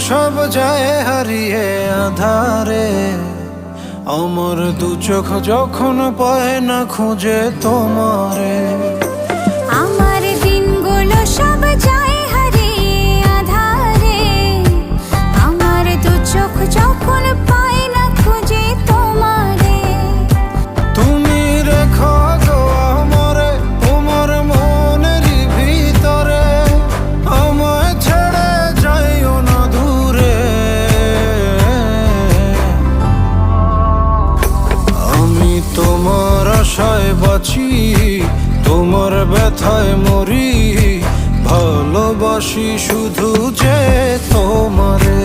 সব যায় হারিয়ে আধারে, আমার দু চোখ যখন পায় না খুঁজে তোমারে। আমার দিনগুলো সব যায় হারিয়ে আধারে, আমার দু চোখ যখন পায় না খুঁজে তোমারে। তুমি রেখো গো আমারে তোমার মনেরই ভিতরে, আমায় ছেড়ে যাইও না দূরে। আমি তোমার আশায় বাঁচি, তোমার ব্যথায় মরি, ভালোবাসি শুধু যে তোমারে।